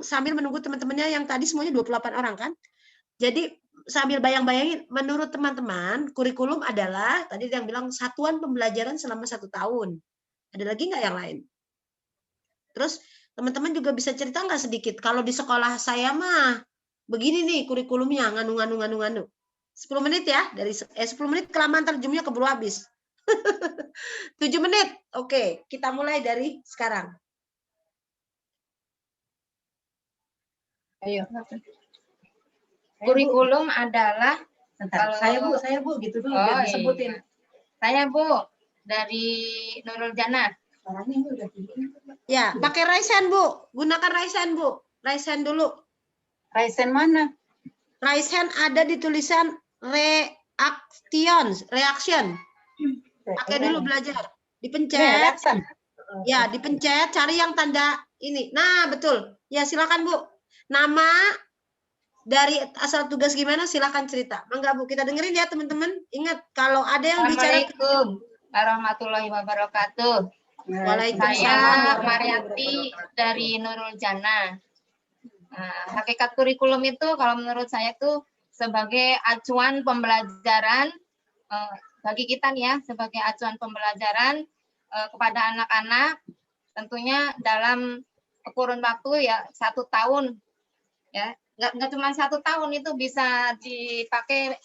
sambil menunggu teman-temannya yang tadi semuanya 28 orang kan. Jadi sambil bayang-bayangin, menurut teman-teman, kurikulum adalah tadi yang bilang satuan pembelajaran selama 1 tahun. Ada lagi nggak yang lain? Terus teman-teman juga bisa cerita nggak sedikit, kalau di sekolah saya mah begini nih kurikulumnya, nganu. 10 menit ya, 10 menit kelamaan ntar jamnya keburu habis. 7 menit, oke, kita mulai dari sekarang. Ayo. Kurikulum adalah kalau saya Bu gitu dulu biar disebutin. Iya. Saya Bu dari Nurul Jannah. Ya, pakai Raisen Bu, gunakan Raisen Bu. Raisen dulu. Raisen mana? Raisen ada di tulisan reaction. Pakai dulu belajar. Dipencet. Ya, dipencet, cari yang tanda ini. Nah, betul. Ya, silakan Bu. Nama dari asal tugas gimana silakan cerita. Mangga Bu, kita dengerin ya teman-teman. Ingat kalau ada yang bicara. Assalamualaikum warahmatullahi wabarakatuh. Waalaikumsalam. Saya Mariati dari Nurul Jannah. Nah, hakikat kurikulum itu kalau menurut saya itu sebagai acuan pembelajaran bagi kita nih ya, sebagai acuan pembelajaran kepada anak-anak, tentunya dalam kurun waktu ya 1 tahun ya, nggak cuma 1 tahun, itu bisa dipakai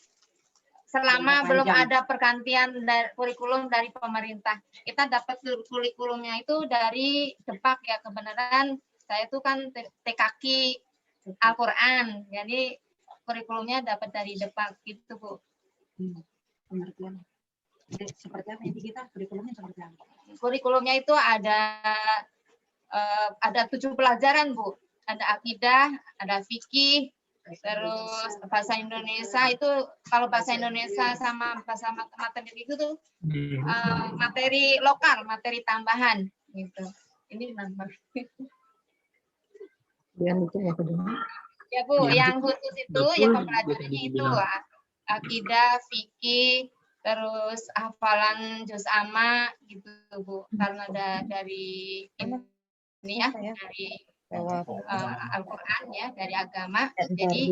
selama belum ada pergantian kurikulum dari pemerintah. Kita dapat kurikulumnya itu dari Depak ya, kebenaran saya itu kan TKQ Al-Quran, jadi kurikulumnya dapat dari Depak gitu Bu. Pengertian. Seperti apa ini kita kurikulumnya seperti apa? Kurikulumnya itu ada 7 pelajaran Bu. Ada akidah, ada fikih, terus bahasa Indonesia itu kalau bahasa Indonesia sama bahasa matematika itu tuh materi lokal, materi tambahan gitu. Ini nambah. Ya Bu, yang khusus itu yang pembelajarannya itu akidah, fikih, terus hafalan juz amma gitu Bu. Karena ada dari ini ya, dari Al-Quran ya, dari agama, jadi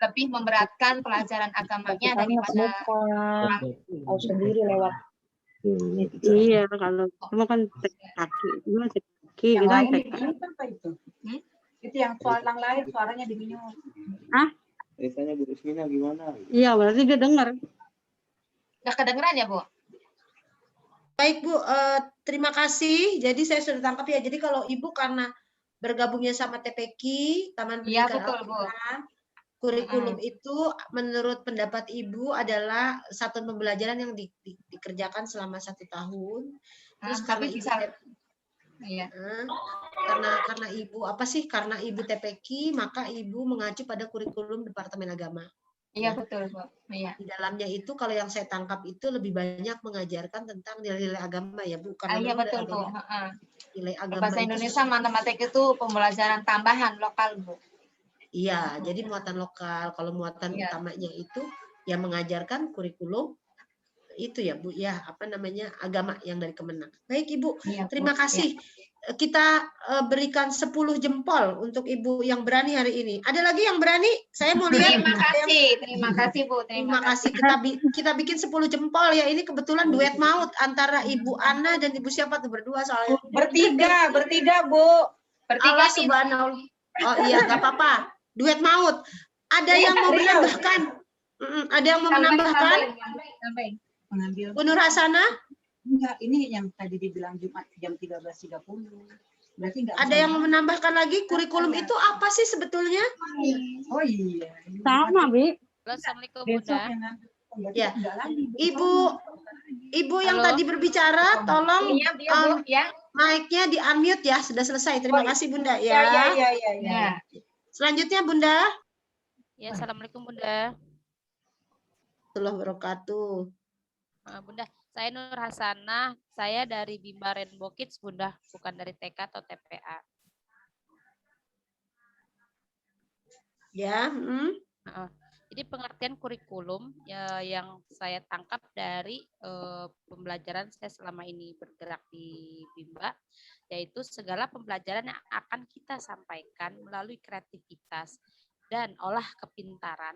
lebih memberatkan pelajaran agamanya daripada sendiri lewat. Iya, kalau cuma kan kaki, Yang kita lain apa itu? Itu yang yang lain suaranya diminum. Biasanya Bu Ismina gimana? Iya, berarti dia dengar. nggak kedengeran ya Bu? Baik Bu, terima kasih. Jadi saya sudah tangkap ya. Jadi kalau Ibu karena bergabungnya sama TPQ, Taman Iya Pendidikan betul Bu. Al-Quran, kurikulum itu menurut pendapat Ibu adalah satu pembelajaran yang dikerjakan selama 1 tahun. Terus karena tapi Ibu bisa iya. Karena Ibu apa sih? Karena Ibu TPQ, maka Ibu mengacu pada kurikulum Departemen Agama. Iya betul Bu. Iya. Di dalamnya itu kalau yang saya tangkap itu lebih banyak mengajarkan tentang nilai-nilai agama ya Bu. Karena Iya betul Bu. Nilai agama Bahasa itu Indonesia matematika itu pembelajaran tambahan lokal Bu. Iya, jadi muatan lokal. Kalau muatan utamanya itu yang mengajarkan kurikulum itu ya Bu, ya apa namanya agama yang dari Kemenang. Baik Ibu, terima kasih. Kita berikan 10 jempol untuk Ibu yang berani hari ini. Ada lagi yang berani? Saya mau lihat. Terima kasih Bu. Terima kasih. Kita bikin 10 jempol ya. Ini kebetulan duet maut antara Ibu Ana dan Ibu siapa tuh berdua soalnya. Bertiga Bu. Allah subhanallah. Oh iya, nggak apa-apa. Duet maut. Ada yang mau menambahkan? Ada yang mau menambahkan? Mengambil. Bu Nur Hasanah? Enggak, ini yang tadi dibilang Jumat jam 13.30. Berarti enggak. Ada yang mau menambahkan lagi? Kurikulum itu apa sih sebetulnya? Oh iya. Sama, Bi. Assalamualaikum Bunda. Ya. Ibu yang tadi berbicara, tolong mic-nya di-unmute ya. Sudah selesai. Terima kasih Bunda ya. Ya. Selanjutnya Bunda. Ya, Assalamualaikum Bunda. Warahmatullahi wabarakatuh. Bunda, saya Nur Hasanah. Saya dari Bimba Rainbow Kids Bunda, bukan dari TK atau TPA. Ya. Jadi pengertian kurikulum yang saya tangkap dari pembelajaran saya selama ini bergerak di Bimba, yaitu segala pembelajaran yang akan kita sampaikan melalui kreativitas dan olah kepintaran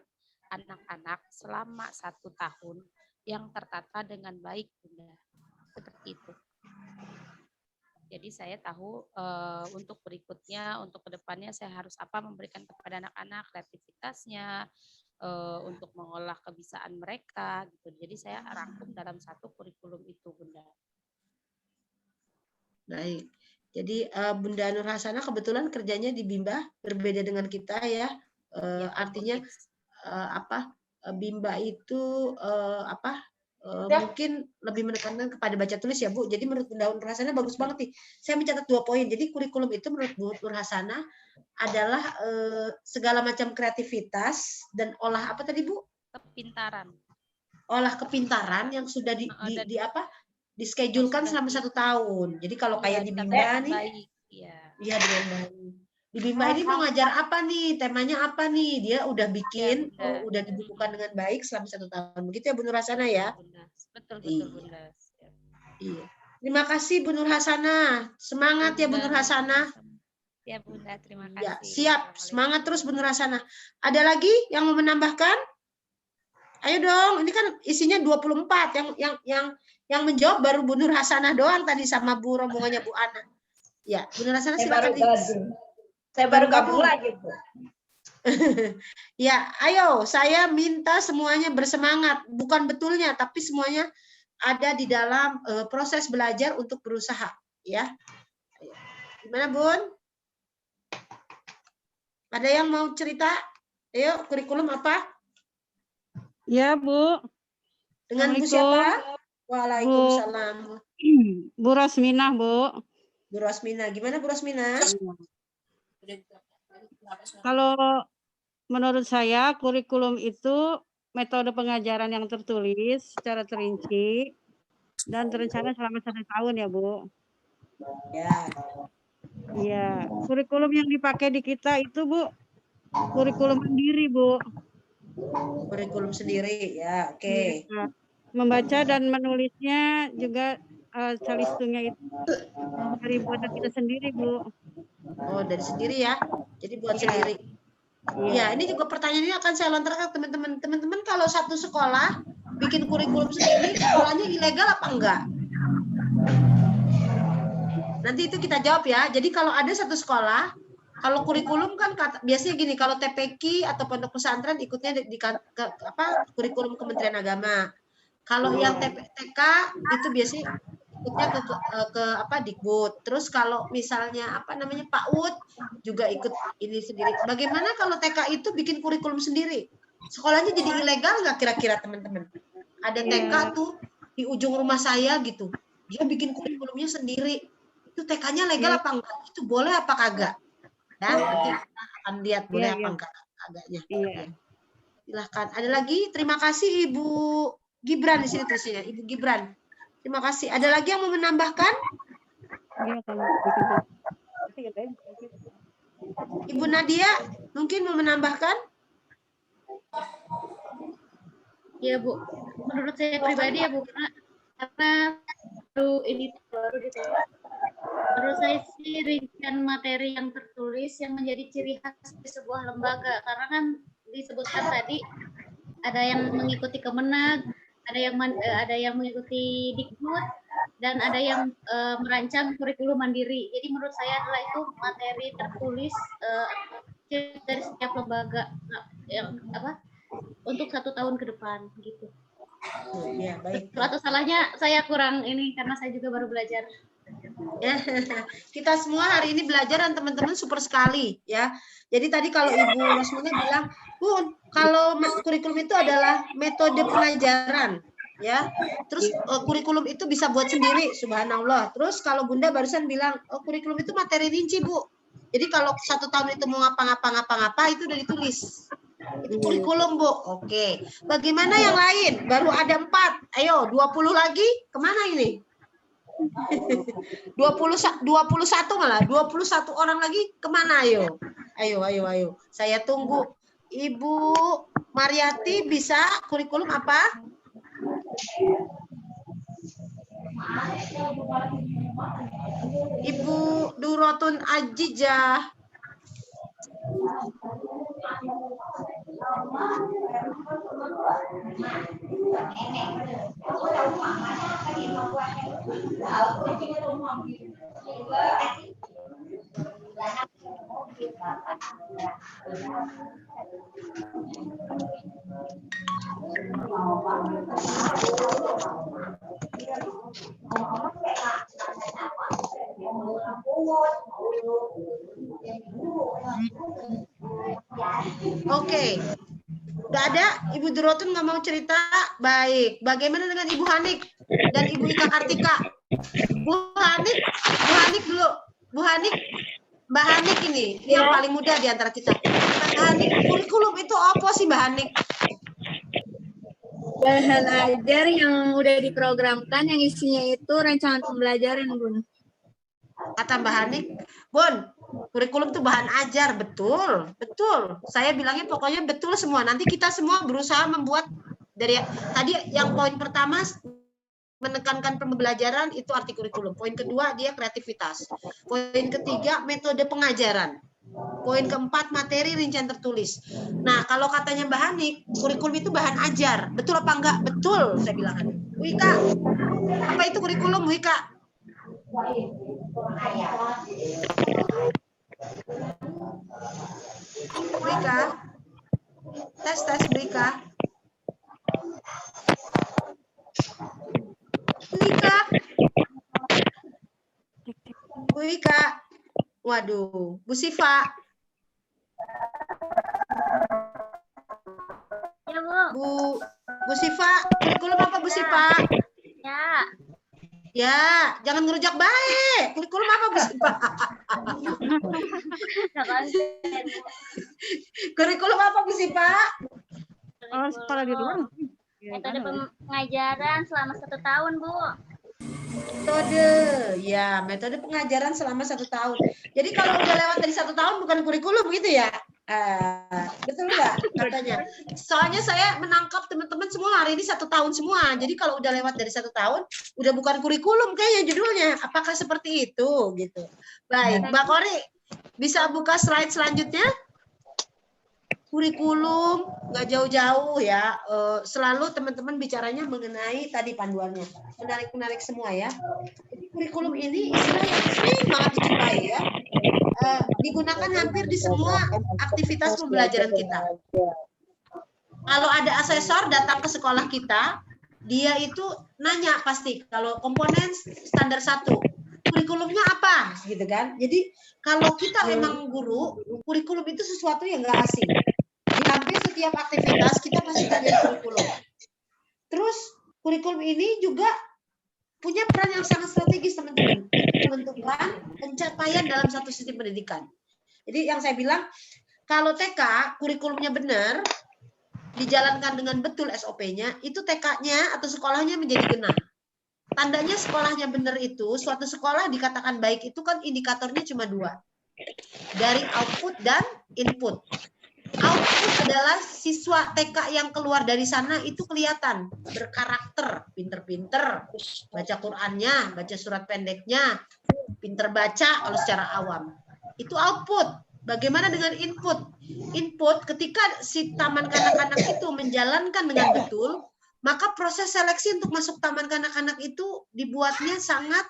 anak-anak selama 1 tahun yang tertata dengan baik, Bunda. Seperti itu. Jadi saya tahu untuk berikutnya, untuk kedepannya saya harus apa memberikan kepada anak-anak kreativitasnya, untuk mengolah kebiasaan mereka gitu. Jadi saya rangkum dalam satu kurikulum itu, Bunda. Baik. Jadi Bunda Nur Hasanah kebetulan kerjanya di Bimba, berbeda dengan kita ya. Artinya Bimba itu mungkin lebih menekankan kepada baca tulis ya Bu. Jadi menurut Bunda Nur Hasanah bagus banget nih. Saya mencatat 2 poin. Jadi kurikulum itu menurut Bu Nur Hasanah adalah segala macam kreativitas dan olah apa tadi Bu? Kepintaran. Olah kepintaran yang sudah dischedule-kan selama 1 tahun. Jadi kalau kayak di Bimba nih, iya dengan baik. Di Bimba ini mau ngajar apa nih? Temanya apa nih? Dia udah bikin, udah dibukukan dengan baik selama 1 tahun. Begitu ya Bu Nur Hasanah ya? Betul, Bunda. Iya. Terima kasih Bu Nur Hasanah. Semangat ya Bu Nur Hasanah. Ya Bunda, terima kasih. Ya, siap. Semangat terus Bu Nur Hasanah. Ada lagi yang mau menambahkan? Ayo dong, ini kan isinya 24. Yang menjawab baru Bu Nur Hasanah doang tadi sama Bu rombongannya Bu Ana. Ya, Bu Nur Hasanah silakan. Saya baru gabung lagi, Bu. Ya, ayo saya minta semuanya bersemangat. Bukan betulnya, tapi semuanya ada di dalam proses belajar untuk berusaha. Ya, gimana Bun? Ada yang mau cerita? Ayo, kurikulum apa? Ya, Bu. Dengan Bu siapa? Waalaikumsalam. Bu Rosminah, Bu. Bu Rosminah. Gimana Bu Rosminah? Kalau menurut saya kurikulum itu metode pengajaran yang tertulis secara terinci dan terencana selama 1 tahun ya, Bu. Ya. Iya, kurikulum yang dipakai di kita itu, Bu, kurikulum mandiri, Bu. Kurikulum sendiri, ya, oke. Ya, membaca dan menulisnya juga calistungnya itu dari buatan kita sendiri, Bu. Oh, dari sendiri ya. Jadi buat sendiri. Ya, ini juga pertanyaan ini akan saya lontarkan ke teman-teman. Teman-teman kalau satu sekolah bikin kurikulum sendiri, sekolahnya ilegal apa enggak? Nanti itu kita jawab ya. Jadi kalau ada satu sekolah, kalau kurikulum kan biasanya gini, kalau TPQ atau pondok pesantren ikutnya di kurikulum Kementerian Agama. Kalau yang TK itu biasanya ikutnya ke Dikbud. Terus kalau misalnya PAUD juga ikut ini sendiri. Bagaimana kalau TK itu bikin kurikulum sendiri? Sekolahnya jadi ilegal nggak kira-kira teman-teman? Ada TK tuh di ujung rumah saya gitu. Dia bikin kurikulumnya sendiri. Itu TK-nya legal apa enggak? Itu boleh apa kagak? Ya, nanti kita akan lihat boleh apa enggak agaknya. Silahkan. Ada lagi? Terima kasih Ibu Gibran di sini tulisnya. Ibu Gibran. Terima kasih. Ada lagi yang mau menambahkan? Ibu Nadia mungkin mau menambahkan? Ya Bu, menurut saya pribadi ya Bu, karena baru gitu. Menurut saya sih rincian materi yang tertulis yang menjadi ciri khas di sebuah lembaga, karena kan disebutkan tadi ada yang mengikuti Kemenag, ada yang mengikuti Dikbud, dan ada yang merancang kurikulum mandiri. Jadi menurut saya adalah itu materi tertulis dari setiap lembaga yang untuk 1 tahun ke depan gitu. Ya, baik. Atau salahnya saya kurang ini karena saya juga baru belajar. Ya, kita semua hari ini belajar dan teman-teman super sekali ya. Jadi tadi kalau Ibu Rosmina bilang, Bun, kalau kurikulum itu adalah metode pengajaran ya. Terus kurikulum itu bisa buat sendiri, subhanallah. Terus kalau Bunda barusan bilang, kurikulum itu materi rinci, Bu. Jadi kalau 1 tahun itu mau ngapa-ngapa itu udah ditulis. Itu kurikulum, Bu. Oke. Bagaimana yang lain? Baru ada 4. Ayo, 20 lagi. Kemana ini? 21 malah. 21 orang lagi kemana? Ayo. Saya tunggu Ibu Mariati bisa kurikulum apa? Ibu Durotun Ajijah. Oke. Nggak ada? Ibu Durotun nggak mau cerita? Baik. Bagaimana dengan Ibu Hanik dan Ibu Ika Kartika? Bu Hanik dulu. Bu Hanik, Mbak Hanik ini yang paling muda di antara kita. Mbak Hanik, kurikulum itu apa sih Mbak Hanik? Bahan ajar yang udah diprogramkan yang isinya itu rancangan pembelajaran, Bun. Kata Mbak Hanik, Bun, kurikulum itu bahan ajar, betul, betul. Saya bilangnya pokoknya betul semua. Nanti kita semua berusaha membuat dari tadi yang poin pertama menekankan pembelajaran itu arti kurikulum. Poin kedua dia kreativitas. Poin ketiga metode pengajaran. Poin keempat materi rincian tertulis. Nah kalau katanya Mbak Hanik, kurikulum itu bahan ajar, betul apa enggak? Betul, saya bilang. Bu Ika, apa itu kurikulum, Bu Ika? Bu Ika, tes Bu Ika. Bu Ika, Bu Ika, waduh, Bu Siva. Ya, Bu. Bu Siva, kurikulum apa Bu Siva? Ya. Ya, jangan ngerujak baik. Kurikulum apa Bu Siva? Kurikulum apa Bu Siva? Oh, sekolah di luar. Metode pengajaran selama 1 tahun, Bu. Metode, ya metode pengajaran selama 1 tahun. Jadi kalau udah lewat dari 1 tahun bukan kurikulum gitu ya? Betul nggak katanya? Soalnya saya menangkap teman-teman semua hari ini 1 tahun semua. Jadi kalau udah lewat dari 1 tahun, udah bukan kurikulum kayaknya judulnya. Apakah seperti itu gitu? Baik, Mbak Kori bisa buka slide selanjutnya? Kurikulum nggak jauh-jauh ya, selalu teman-teman bicaranya mengenai tadi panduannya, menarik-menarik semua ya. Jadi kurikulum ini istilah yang sering banget dijumpai ya, digunakan hampir di semua aktivitas pembelajaran kita. Kalau ada asesor datang ke sekolah kita, dia itu nanya pasti kalau komponen standar 1, kurikulumnya apa gitu kan. Jadi kalau kita memang guru, kurikulum itu sesuatu yang nggak asing. Di hampir setiap aktivitas kita pasti tanya kurikulum. Terus kurikulum ini juga punya peran yang sangat strategis teman-teman, menentukan pencapaian dalam satu sistem pendidikan. Jadi yang saya bilang, kalau TK kurikulumnya benar, dijalankan dengan betul SOP-nya, itu TK-nya atau sekolahnya menjadi genah. Tandanya sekolahnya benar itu, suatu sekolah dikatakan baik itu kan indikatornya cuma 2. Dari output dan input. Output adalah siswa TK yang keluar dari sana itu kelihatan berkarakter, pinter-pinter, baca Qur'annya, baca surat pendeknya, pinter baca kalau secara awam. Itu output. Bagaimana dengan input? Input ketika si taman kanak-kanak itu menjalankan dengan betul, maka proses seleksi untuk masuk taman kanak-kanak itu dibuatnya sangat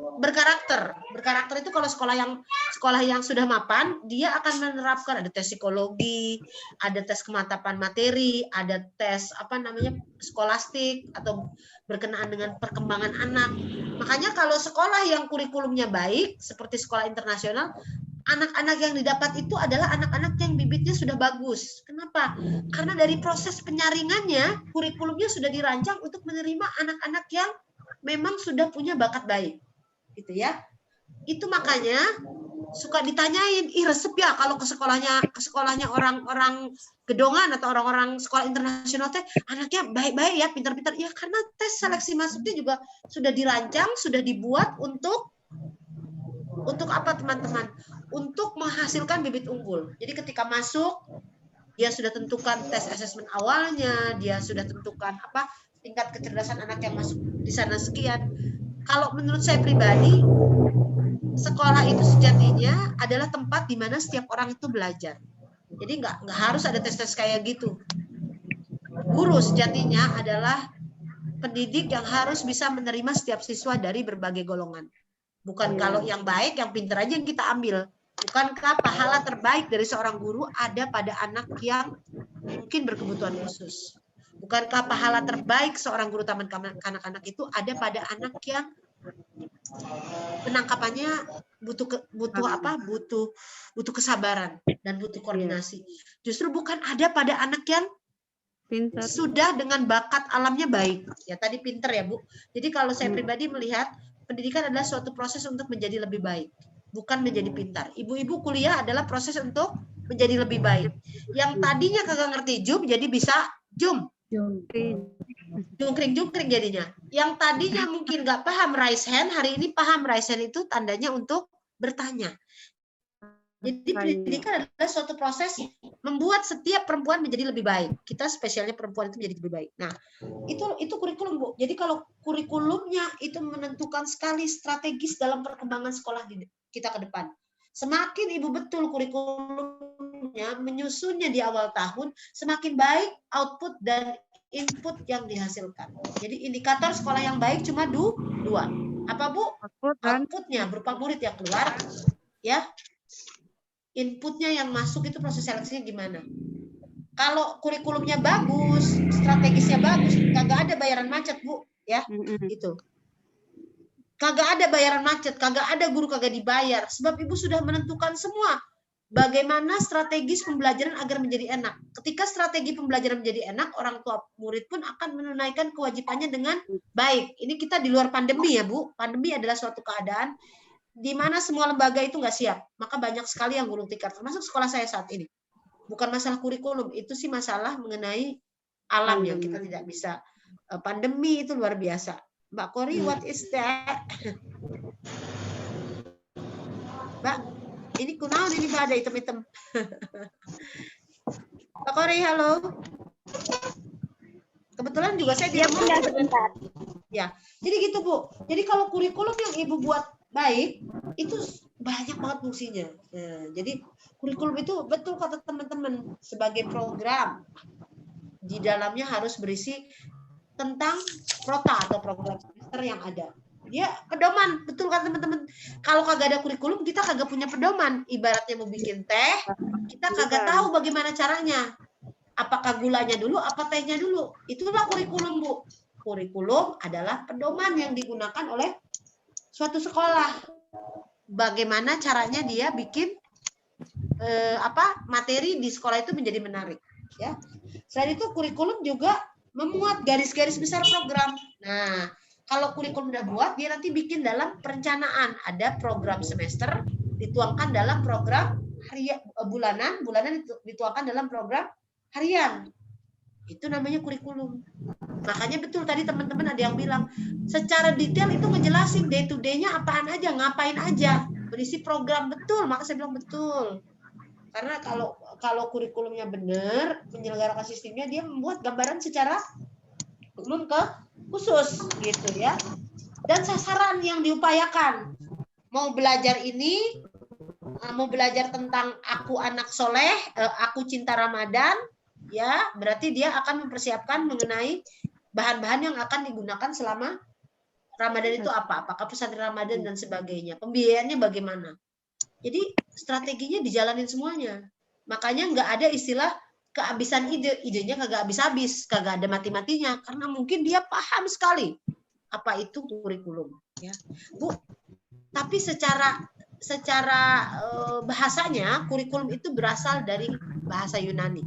berkarakter. Berkarakter itu kalau sekolah yang sudah mapan, dia akan menerapkan ada tes psikologi, ada tes kemantapan materi, ada tes skolastik atau berkenaan dengan perkembangan anak. Makanya kalau sekolah yang kurikulumnya baik seperti sekolah internasional, anak-anak yang didapat itu adalah anak-anak yang bibitnya sudah bagus. Kenapa? Karena dari proses penyaringannya, kurikulumnya sudah dirancang untuk menerima anak-anak yang memang sudah punya bakat baik. Gitu ya. Itu makanya suka ditanyain, resep ya kalau ke sekolahnya orang-orang gedongan atau orang-orang sekolah internasional teh anaknya baik-baik ya, pintar-pintar. Ya karena tes seleksi masuknya juga sudah dirancang, sudah dibuat untuk apa teman-teman? untuk menghasilkan bibit unggul. Jadi ketika masuk, dia sudah tentukan tes asesmen awalnya, dia sudah tentukan apa tingkat kecerdasan anak yang masuk di sana sekian. Kalau menurut saya pribadi, sekolah itu sejatinya adalah tempat di mana setiap orang itu belajar. Jadi nggak harus ada tes-tes kayak gitu. Guru sejatinya adalah pendidik yang harus bisa menerima setiap siswa dari berbagai golongan. Bukan kalau yang baik, yang pintar aja yang kita ambil. Bukankah pahala terbaik dari seorang guru ada pada anak yang mungkin berkebutuhan khusus? Bukankah pahala terbaik seorang guru taman kanak-kanak itu ada pada anak yang penangkapannya butuh kesabaran dan butuh koordinasi. Justru bukan ada pada anak yang pintar, sudah dengan bakat alamnya baik. Ya tadi pintar ya Bu. Jadi kalau saya pribadi melihat pendidikan adalah suatu proses untuk menjadi lebih baik, bukan menjadi pintar. Ibu-ibu kuliah adalah proses untuk menjadi lebih baik. Yang tadinya kagak ngerti jum jadi bisa jum. Jungkring jadinya. Yang tadinya mungkin nggak paham raise hand, hari ini paham raise hand itu tandanya untuk bertanya. Jadi pendidikan adalah suatu proses membuat setiap perempuan menjadi lebih baik. Kita spesialnya perempuan itu menjadi lebih baik. Nah, itu kurikulum, Bu. Jadi kalau kurikulumnya itu menentukan sekali strategis dalam perkembangan sekolah kita ke depan. Semakin Ibu betul kurikulumnya, menyusunnya di awal tahun, semakin baik output dan input yang dihasilkan. Jadi indikator sekolah yang baik cuma dua. Apa Bu? Outputnya berupa murid yang keluar, ya. Inputnya yang masuk itu proses seleksinya gimana? Kalau kurikulumnya bagus, strategisnya bagus, kagak ada bayaran macet Bu, ya itu. Kagak ada bayaran macet, kagak ada guru kagak dibayar, sebab Ibu sudah menentukan semua bagaimana strategis pembelajaran agar menjadi enak. Ketika strategi pembelajaran menjadi enak, orang tua murid pun akan menunaikan kewajibannya dengan baik. Ini kita di luar pandemi ya Bu. Pandemi adalah suatu keadaan di mana semua lembaga itu nggak siap, maka banyak sekali yang gulung tikar, termasuk sekolah saya saat ini. Bukan masalah kurikulum, itu sih masalah mengenai alam yang kita tidak bisa. Pandemi itu luar biasa. Mbak Kori, what is that? Mbak, ini kunaon ini Mbak ada item-item. Mbak Kori, halo. Kebetulan juga saya di rumah. Ya, jadi gitu Bu. Jadi kalau kurikulum yang Ibu buat baik, itu banyak banget fungsinya. Nah, jadi kurikulum itu betul kata teman-teman sebagai program di dalamnya harus berisi tentang prota atau program semester yang ada. Dia pedoman, betul kata teman-teman. Kalau kagak ada kurikulum, kita kagak punya pedoman. Ibaratnya mau bikin teh, kita kagak tahu bagaimana caranya. Apakah gulanya dulu, apa tehnya dulu. Itulah kurikulum Bu. Kurikulum adalah pedoman yang digunakan oleh suatu sekolah, bagaimana caranya dia bikin materi di sekolah itu menjadi menarik, ya. Selain itu kurikulum juga memuat garis-garis besar program. Nah, kalau kurikulum udah buat, dia nanti bikin dalam perencanaan. Ada program semester dituangkan dalam program harian, bulanan dituangkan dalam program harian. Itu namanya kurikulum. Makanya betul tadi teman-teman ada yang bilang secara detail itu ngejelasin day to day-nya apaan aja, ngapain aja, berisi program betul. Maka saya bilang betul. Karena kalau kurikulumnya benar, menyelenggarakan sistemnya, dia membuat gambaran secara umum ke khusus gitu ya. Dan sasaran yang diupayakan. Mau belajar ini, mau belajar tentang aku anak soleh, aku cinta Ramadan, ya, berarti dia akan mempersiapkan mengenai bahan-bahan yang akan digunakan selama Ramadan itu apa? Apakah pesantren Ramadan dan sebagainya. Pembiayaannya bagaimana? Jadi strateginya dijalanin semuanya. Makanya nggak ada istilah kehabisan ide. Idenya kagak habis-habis, kagak ada mati-matinya. Karena mungkin dia paham sekali apa itu kurikulum. Ya, Bu. Tapi secara bahasanya kurikulum itu berasal dari bahasa Yunani.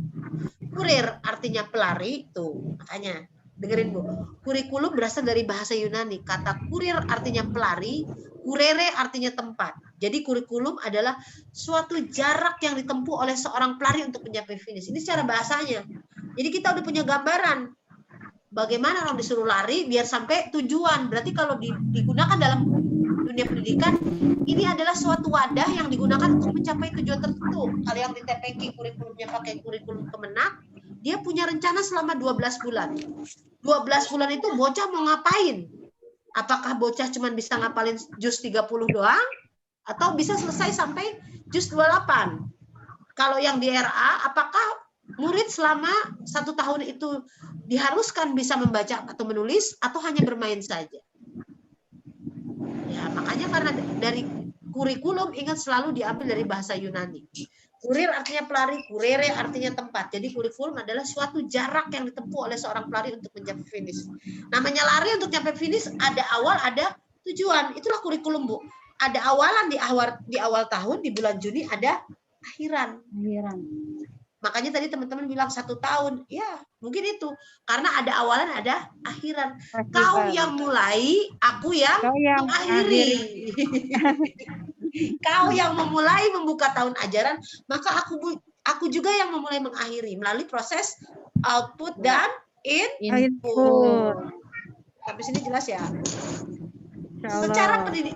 Kurir artinya pelari, tuh makanya dengerin Bu. Kurikulum berasal dari bahasa Yunani. Kata kurir artinya pelari, kurere artinya tempat. Jadi kurikulum adalah suatu jarak yang ditempuh oleh seorang pelari untuk mencapai finish. Ini secara bahasanya. Jadi kita udah punya gambaran bagaimana orang disuruh lari biar sampai tujuan. Berarti kalau digunakan dalam dunia pendidikan, ini adalah suatu wadah yang digunakan untuk mencapai tujuan tertentu. Kalau yang di TPQ kurikulumnya pakai kurikulum Kemenak, dia punya rencana selama 12 bulan. 12 bulan itu bocah mau ngapain? Apakah bocah cuma bisa ngapalin juz 30 doang? Atau bisa selesai sampai juz 28? Kalau yang di RA, apakah murid selama 1 tahun itu diharuskan bisa membaca atau menulis atau hanya bermain saja? Ya, makanya karena dari kurikulum ingat selalu diambil dari bahasa Yunani. Kurir artinya pelari, kurere artinya tempat. Jadi kurikulum adalah suatu jarak yang ditempuh oleh seorang pelari untuk mencapai finish. Namanya lari untuk mencapai finish ada awal, ada tujuan. Itulah kurikulum, Bu. Ada awalan di awal tahun, di bulan Juni ada akhiran. Makanya tadi teman-teman bilang 1 tahun. Ya, mungkin itu. Karena ada awalan, ada akhiran. Kau yang mulai, aku yang mengakhiri. Kau yang memulai membuka tahun ajaran, maka aku juga yang memulai mengakhiri melalui proses output dan input. Sampai sini jelas ya?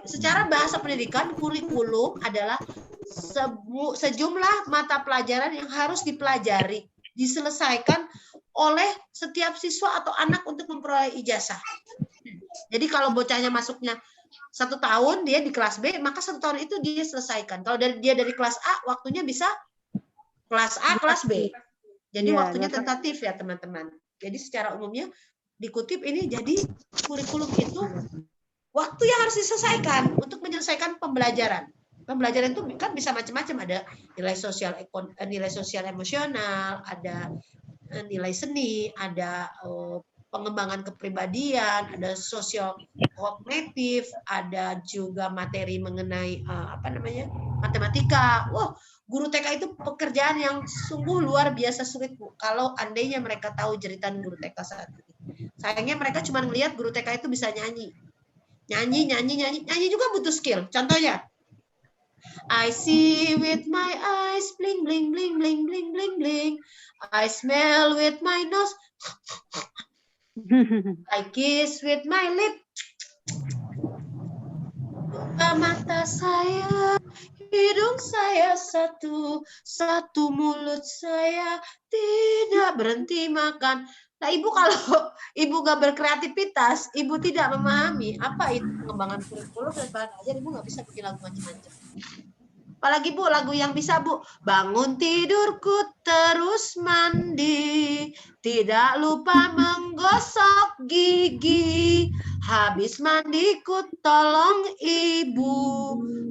Secara bahasa pendidikan, kurikulum adalah sejumlah mata pelajaran yang harus dipelajari, diselesaikan oleh setiap siswa atau anak untuk memperoleh ijazah. Jadi kalau bocahnya masuknya 1 tahun, dia di kelas B, maka 1 tahun itu dia selesaikan. Kalau dia dari kelas A, waktunya bisa kelas A, kelas B. Jadi waktunya tentatif ya teman-teman. Jadi secara umumnya dikutip ini, jadi kurikulum itu waktu yang harus diselesaikan untuk menyelesaikan pembelajaran. Pembelajaran itu kan bisa macam-macam, ada nilai sosial emosional, ada nilai seni, ada pengembangan kepribadian, ada sosial kognitif, ada juga materi mengenai matematika. Wah, guru TK itu pekerjaan yang sungguh luar biasa sulit, Bu. Kalau andainya mereka tahu jeritan guru TK saat ini. Sayangnya mereka cuma melihat guru TK itu bisa nyanyi. Nyanyi juga butuh skill. Contohnya, I see with my eyes, bling bling bling bling bling bling bling. I smell with my nose. I kiss with my lip. Buka mata saya, hidung saya satu mulut saya tidak berhenti makan. Nah, Ibu kalau Ibu gak berkreativitas, Ibu tidak memahami apa itu pengembangan kurikulum dan bahan ajar, Ibu gak bisa bikin lagu macam-macam. Apalagi Bu, lagu yang bisa Bu. Bangun tidurku terus mandi, tidak lupa menggosok gigi. Habis mandiku tolong Ibu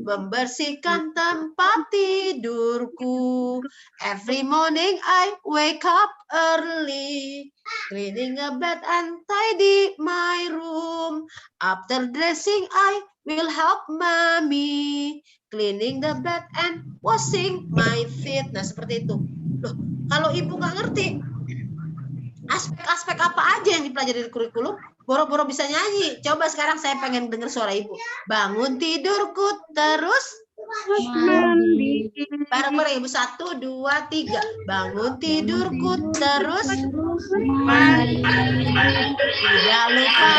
membersihkan tempat tidurku. Every morning I wake up early, cleaning a bed and tidy my room. After dressing I will help mommy, cleaning the bed and washing my feet. Nah, seperti itu. Loh, kalau Ibu nggak ngerti aspek-aspek apa aja yang dipelajari di kurikulum, boro-boro bisa nyanyi. Coba sekarang saya pengen dengar suara Ibu. Bangun tidurku terus mandi. Bareng-bareng Ibu, 1, 2, 3. Bangun tidurku terus mandi. Tidak lupa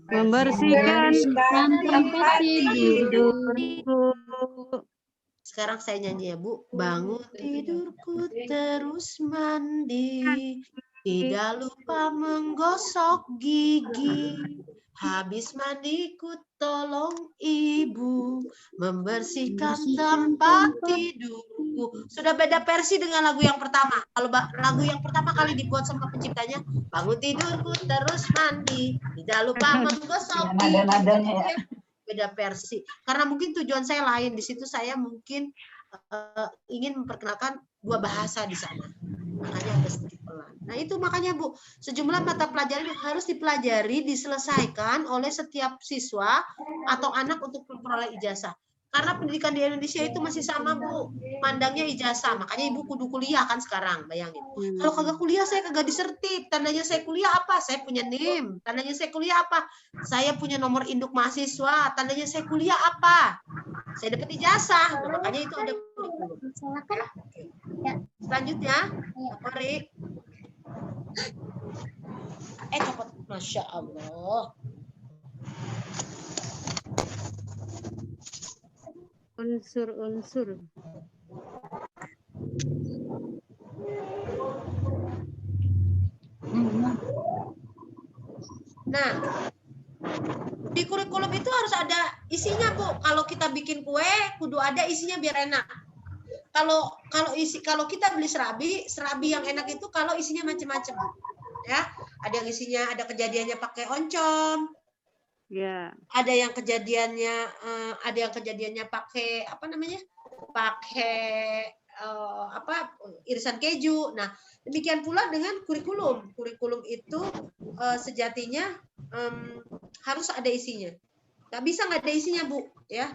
membersihkan tempat tidurku. Sekarang saya nyanyi ya Bu. Bangun tidurku terus mandi, tidak lupa menggosok gigi. Habis mandiku tolong Ibu membersihkan tempat tidurku. Sudah beda versi dengan lagu yang pertama. Kalau lagu yang pertama kali dibuat sama penciptanya, bangun tidurku terus mandi, tidak lupa menggosok gigi. Beda versi. Karena mungkin tujuan saya lain. Di situ saya mungkin ingin memperkenalkan 2 bahasa di sana. Makanya ada sedikit pelan. Nah itu makanya Bu, sejumlah mata pelajaran yang harus dipelajari, diselesaikan oleh setiap siswa atau anak untuk memperoleh ijazah. Karena pendidikan di Indonesia itu masih sama, Bu. Mandangnya ijazah. Makanya Ibu kudu kuliah kan sekarang, bayangin. Kalau kagak kuliah, saya kagak disertip. Tandanya saya kuliah apa? Saya punya NIM. Tandanya saya kuliah apa? Saya punya nomor induk mahasiswa. Tandanya saya kuliah apa? Saya dapat ijazah. Nah, makanya itu ada kurikulum. Ya. Selanjutnya, Mari. Cepat. Masya Allah. Unsur-unsur. Nah, di kurikulum itu harus ada isinya, Bu. Kalau kita bikin kue, kudu ada isinya biar enak. Kalau kita beli serabi yang enak itu kalau isinya macam-macam. Ya, ada yang isinya ada kejadiannya pakai oncom. Ya. Ada yang kejadiannya pakai apa namanya? Pakai irisan keju. Nah, demikian pula dengan kurikulum. Kurikulum itu sejatinya harus ada isinya. Nggak bisa nggak ada isinya, Bu. Ya,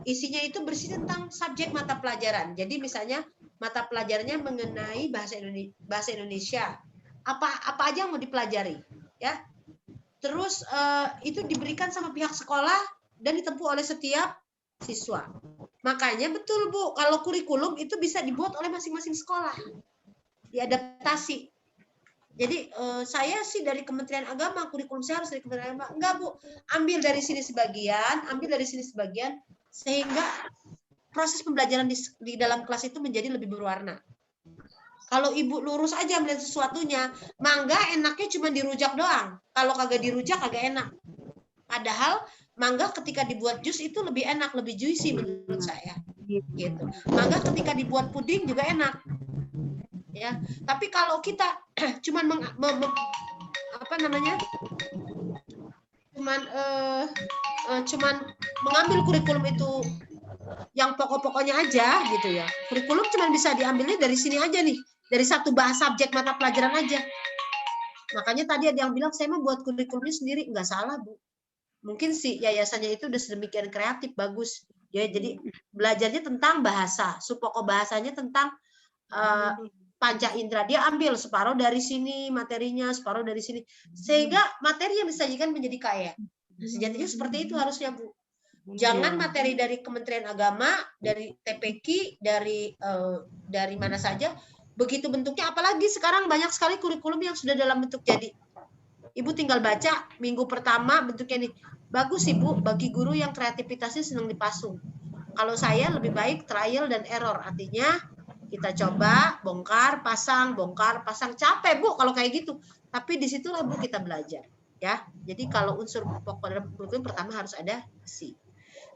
isinya itu bersih tentang subjek mata pelajaran. Jadi misalnya mata pelajarannya mengenai bahasa Indonesia. Apa aja yang mau dipelajari, ya. Terus itu diberikan sama pihak sekolah dan ditempuh oleh setiap siswa. Makanya betul, Bu, kalau kurikulum itu bisa dibuat oleh masing-masing sekolah. Diadaptasi. Jadi saya sih dari Kementerian Agama, kurikulum saya harus dari Kementerian Agama. Enggak, Bu. Ambil dari sini sebagian, sehingga proses pembelajaran di dalam kelas itu menjadi lebih berwarna. Kalau Ibu lurus aja melihat sesuatunya, mangga enaknya cuma dirujak doang. Kalau kagak dirujak kagak enak. Padahal mangga ketika dibuat jus itu lebih enak, lebih juicy menurut saya. Gitu. Mangga ketika dibuat puding juga enak. Ya, tapi kalau kita cuman cuman mengambil kurikulum itu yang pokok-pokoknya aja gitu ya. Kurikulum cuman bisa diambilnya dari sini aja nih, dari satu bahasa subjek mata pelajaran aja. Makanya tadi ada yang bilang saya mau buat kurikulumnya sendiri, nggak salah, Bu. Mungkin sih yayasannya itu udah sedemikian kreatif, bagus. Ya, jadi belajarnya tentang bahasa, subpokok bahasanya tentang panca indera, dia ambil separuh dari sini materinya, separuh dari sini, sehingga materi yang disajikan menjadi kaya. Sejatinya seperti itu harusnya, Bu. Jangan materi dari Kementerian Agama, dari TPQ, dari mana saja, begitu bentuknya. Apalagi sekarang banyak sekali kurikulum yang sudah dalam bentuk jadi. Ibu tinggal baca minggu pertama bentuknya nih. Bagus sih, Bu, bagi guru yang kreativitasnya senang dipasung. Kalau saya lebih baik trial dan error, artinya kita coba bongkar pasang capek, Bu, kalau kayak gitu. Tapi disitulah, Bu, kita belajar, ya. Jadi kalau unsur pokok dalam kurikulum pertama harus ada isi.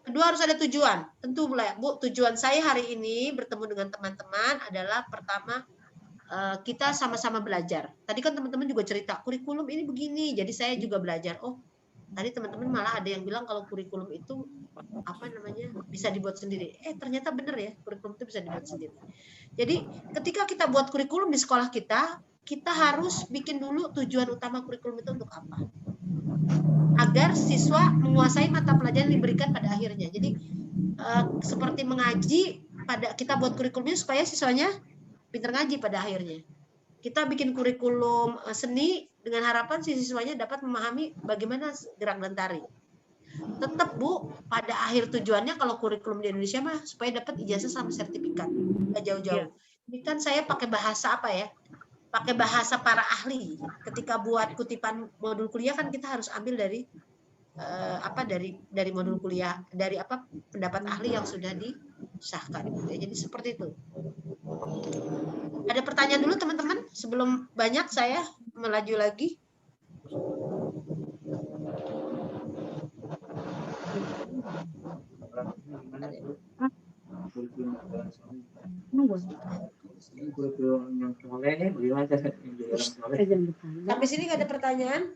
Kedua harus ada tujuan. Tentu, Bu, tujuan saya hari ini bertemu dengan teman-teman adalah pertama kita sama-sama belajar. Tadi kan teman-teman juga cerita kurikulum ini begini, jadi saya juga belajar. Oh, tadi teman-teman malah ada yang bilang kalau kurikulum itu bisa dibuat sendiri. Ternyata benar ya, kurikulum itu bisa dibuat sendiri. Jadi ketika kita buat kurikulum di sekolah kita harus bikin dulu tujuan utama kurikulum itu untuk apa, agar siswa menguasai mata pelajaran yang diberikan pada akhirnya. Jadi seperti mengaji, kita buat kurikulumnya supaya siswanya pintar ngaji pada akhirnya. Kita bikin kurikulum seni dengan harapan siswanya dapat memahami bagaimana gerak dan tari. Tetap, Bu, pada akhir tujuannya kalau kurikulum di Indonesia mah supaya dapat ijazah sama sertifikat. Nggak jauh-jauh. Ini kan saya pakai bahasa apa ya? Pakai bahasa para ahli. Ketika buat kutipan modul kuliah kan kita harus ambil dari dari modul kuliah, dari pendapat ahli yang sudah disahkan. Jadi seperti itu. Ada pertanyaan dulu, teman-teman, sebelum banyak saya melaju lagi. Sampai sini nggak ada pertanyaan?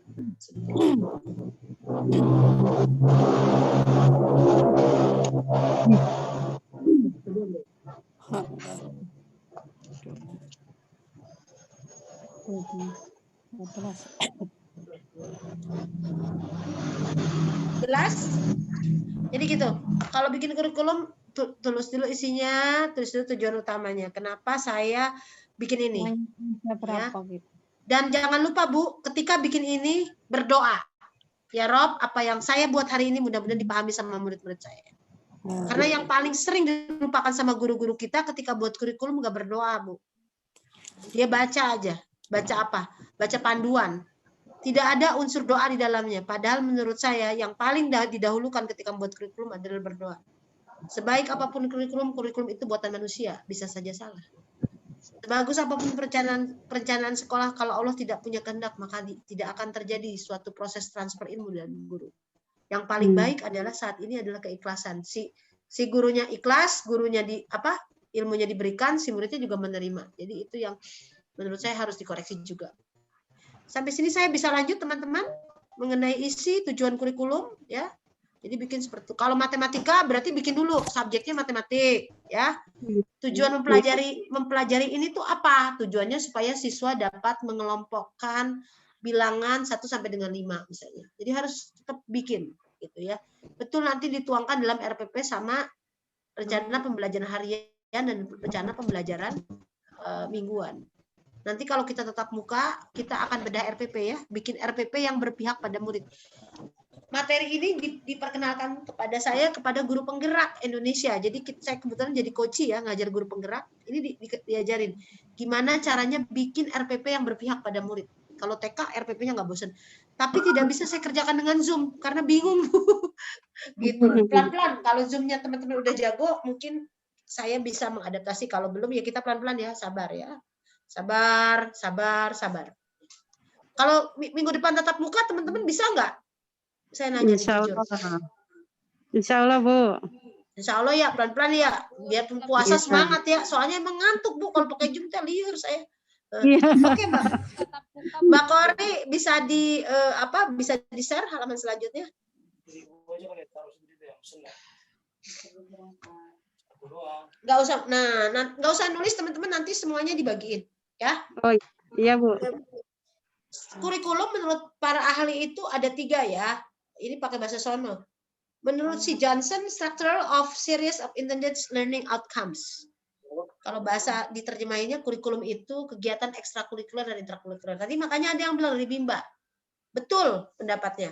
Jelas? Jadi gitu. Kalau bikin kurikulum tulis dulu isinya, tulis dulu tujuan utamanya. Kenapa saya bikin ini? Ya. Dan jangan lupa Bu, ketika bikin ini berdoa. Ya Rob, apa yang saya buat hari ini mudah-mudahan dipahami sama murid-murid saya. Karena yang paling sering dilupakan sama guru-guru kita ketika buat kurikulum nggak berdoa, Bu. Dia baca aja. Baca apa? Baca panduan. Tidak ada unsur doa di dalamnya. Padahal menurut saya yang paling didahulukan ketika membuat kurikulum adalah berdoa. Sebaik apapun kurikulum, kurikulum itu buatan manusia. Bisa saja salah. Sebagus apapun perencanaan sekolah, kalau Allah tidak punya kehendak, maka tidak akan terjadi suatu proses transfer ilmu dan guru. Yang paling baik adalah saat ini adalah keikhlasan. Si gurunya ikhlas, gurunya ilmunya diberikan, si muridnya juga menerima. Jadi itu yang menurut saya harus dikoreksi juga. Sampai sini saya bisa lanjut teman-teman mengenai isi tujuan kurikulum ya. Jadi bikin seperti itu. Kalau matematika berarti bikin dulu subjeknya matematik ya. Tujuan mempelajari ini tuh apa? Tujuannya supaya siswa dapat mengelompokkan bilangan 1 sampai dengan 5 misalnya. Jadi harus tetap bikin gitu ya. Betul nanti dituangkan dalam RPP sama rencana pembelajaran harian dan rencana pembelajaran mingguan. Nanti kalau kita tetap muka, kita akan bedah RPP ya, bikin RPP yang berpihak pada murid. Materi ini diperkenalkan kepada saya, kepada guru penggerak Indonesia. Jadi saya kebetulan jadi coach ya, ngajar guru penggerak. Ini diajarin gimana caranya bikin RPP yang berpihak pada murid. Kalau TK RPP-nya nggak bosan. Tapi tidak bisa saya kerjakan dengan Zoom karena bingung. Gitu. Pelan-pelan. Kalau Zoom-nya teman-teman udah jago, mungkin saya bisa mengadaptasi. Kalau belum ya kita pelan-pelan ya, sabar ya. Sabar. Kalau minggu depan tatap muka, teman-teman bisa nggak? Saya nanya jujur. Insya Allah, Bu. Insya Allah ya, pelan-pelan ya. Biar puasa semangat ya. Soalnya emang ngantuk, Bu. Kalau pakai Zoom liur saya. Oke, Mbak. Mbak Kori bisa bisa di-share halaman selanjutnya? Nggak usah. Nah, nggak usah nulis teman-teman, nanti semuanya dibagiin ya. Oh iya Bu. Kurikulum menurut para ahli itu ada 3 ya. Ini pakai bahasa sono. Menurut si Johnson, Structure of Series of Intended Learning Outcomes. Kalau bahasa diterjemahinnya kurikulum itu kegiatan ekstrakurikuler dan intrakurikuler. Tadi makanya ada yang bilang dari Bimba. Betul pendapatnya.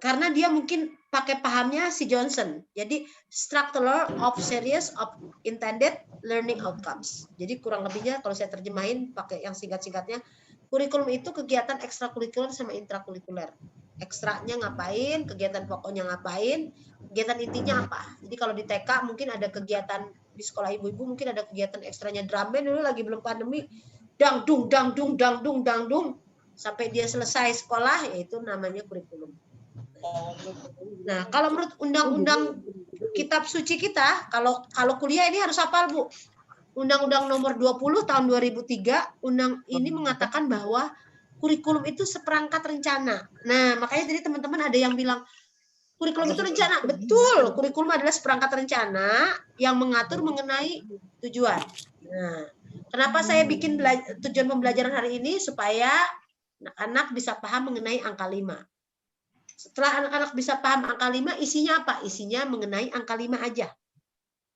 Karena dia mungkin pakai pahamnya si Johnson. Jadi Structure of Series of Intended Learning Outcomes. Jadi kurang lebihnya kalau saya terjemahin pakai yang singkat-singkatnya, kurikulum itu kegiatan ekstrakurikuler sama intrakurikuler. Ekstranya ngapain, kegiatan pokoknya ngapain, kegiatan intinya apa. Jadi kalau di TK mungkin ada kegiatan di sekolah ibu-ibu, mungkin ada kegiatan ekstranya drum band dulu lagi belum pandemi, dangdung sampai dia selesai sekolah, yaitu namanya kurikulum. Nah, kalau menurut undang-undang kitab suci kita, kalau kuliah ini harus hafal, Bu. Undang-Undang nomor 20 tahun 2003, undang ini mengatakan bahwa kurikulum itu seperangkat rencana. Nah, makanya jadi teman-teman ada yang bilang, kurikulum itu rencana. Betul, kurikulum adalah seperangkat rencana yang mengatur mengenai tujuan. Nah, kenapa saya bikin tujuan pembelajaran hari ini? Supaya anak-anak bisa paham mengenai angka 5. Setelah anak-anak bisa paham angka 5, isinya apa? Isinya mengenai angka 5 aja.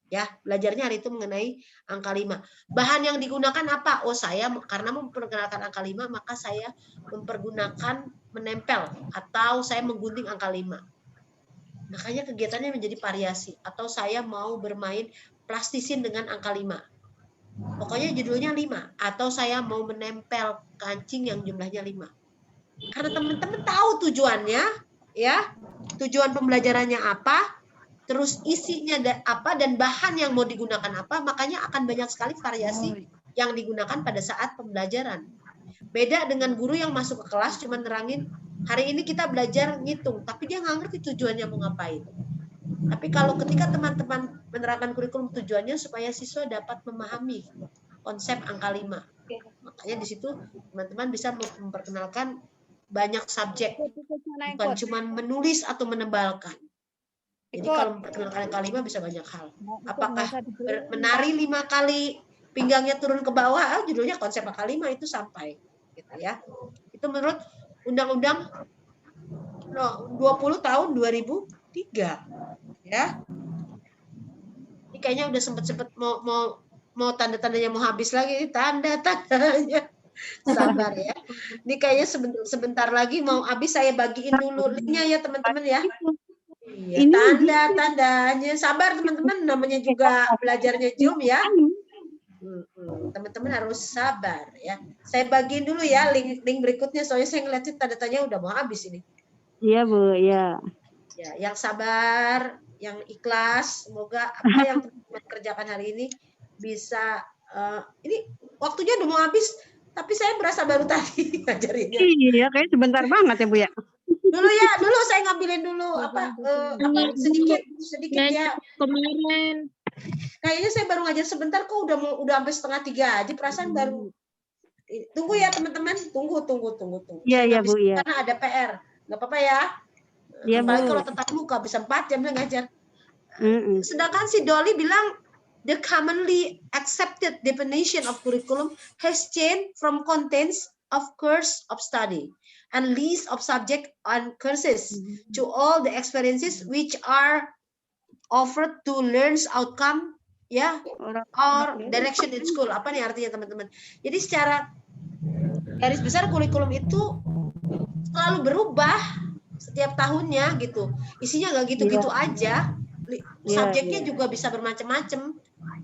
Ya, belajarnya hari itu mengenai angka 5. Bahan yang digunakan apa? Oh, saya karena memperkenalkan angka 5, maka saya mempergunakan menempel atau saya menggunting angka 5. Makanya kegiatannya menjadi variasi. Atau saya mau bermain plastisin dengan angka 5. Pokoknya judulnya 5. Atau saya mau menempel kancing yang jumlahnya 5. Karena teman-teman tahu tujuannya, ya, tujuan pembelajarannya apa, terus isinya apa dan bahan yang mau digunakan apa, makanya akan banyak sekali variasi yang digunakan pada saat pembelajaran. Beda dengan guru yang masuk ke kelas cuma nerangin, hari ini kita belajar ngitung, tapi dia nggak ngerti tujuannya mau ngapain. Tapi kalau ketika teman-teman menerapkan kurikulum, tujuannya supaya siswa dapat memahami konsep angka 5. Makanya di situ teman-teman bisa memperkenalkan banyak subjek, bukan cuma menulis atau menebalkan. Jadi kalau memperkenalkan angka 5 bisa banyak hal. Apakah menari 5 kali pinggangnya turun ke bawah, judulnya konsep angka 5 itu sampai. Gitu ya. Itu menurut Undang-Undang 20 tahun 2003. ya. Ini kayaknya udah sempet mau tanda-tandanya mau habis lagi, tanda-tandanya. Sabar ya. Ini kayaknya sebentar lagi mau habis, saya bagiin dulu linknya ya teman-teman ya. Iya, tanda-tandanya. Sabar teman-teman, namanya juga belajarnya Zoom ya. Teman-teman harus sabar ya. Saya bagiin dulu ya link berikutnya, soalnya saya ngeliatin tanda-tandanya udah mau habis ini. Iya Bu, ya. Ya, yang sabar, yang ikhlas, semoga apa yang teman-teman kerjakan hari ini bisa. Ini waktunya udah mau habis, tapi saya berasa baru tadi ngajarinnya. Iya, kayak sebentar banget ya Bu ya. Dulu saya ngambilin dulu sedikit ya. Kemarin. Kayaknya saya baru ngajar sebentar kok udah sampai 2:30 aja, perasaan baru. Tunggu ya teman-teman, tunggu. Iya Bu ya. Karena ada PR, nggak apa-apa ya. Iya Bu. Apalagi kalau tetap muka bisa 4 jam ngajar. Sedangkan si Dolly bilang the commonly accepted definition of curriculum has changed from contents of course of study and list of subject and courses to all the experiences which are offered to learn's outcome ya or direction in school. Apa nih artinya teman-teman? Jadi secara garis besar kurikulum itu selalu berubah setiap tahunnya gitu. Isinya nggak gitu-gitu aja. Subjeknya juga bisa bermacam-macam.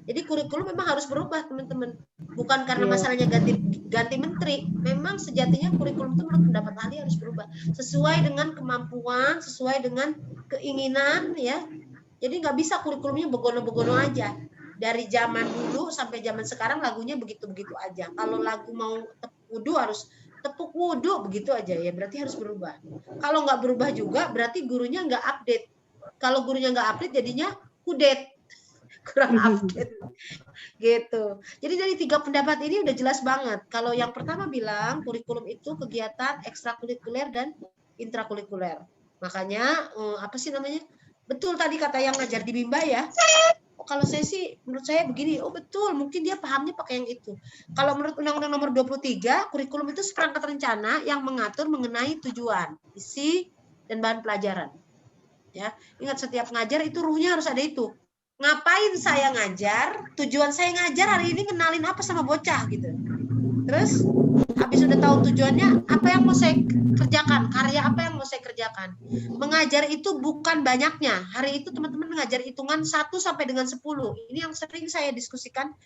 Jadi kurikulum memang harus berubah teman-teman. Bukan karena masalahnya ganti menteri. Memang sejatinya kurikulum itu menurut pendapat ahli harus berubah sesuai dengan kemampuan, sesuai dengan keinginan ya. Jadi nggak bisa kurikulumnya begono-begono aja. Dari zaman dulu sampai zaman sekarang lagunya begitu-begitu aja. Kalau lagu mau tepuk wudhu harus tepuk wudhu begitu aja ya. Berarti harus berubah. Kalau nggak berubah juga berarti gurunya nggak update. Kalau gurunya nggak update jadinya kudet. Kurang update gitu. Jadi dari 3 pendapat ini udah jelas banget. Kalau yang pertama bilang kurikulum itu kegiatan ekstrakurikuler dan intrakurikuler. Makanya apa sih namanya? Betul tadi kata yang ngajar di Bimba ya. Kalau saya sih menurut saya begini, betul, mungkin dia pahamnya pakai yang itu. Kalau menurut Undang-Undang Nomor 23, kurikulum itu seperangkat rencana yang mengatur mengenai tujuan, isi dan bahan pelajaran. Ya, ingat setiap ngajar itu ruhnya harus ada itu. Ngapain saya ngajar? Tujuan saya ngajar hari ini kenalin apa sama bocah gitu. Terus habis udah tahu tujuannya, apa yang mau saya kerjakan? Karya apa yang mau saya kerjakan? Mengajar itu bukan banyaknya. Hari itu teman-teman mengajar hitungan 1 sampai dengan 10. Ini yang sering saya diskusikan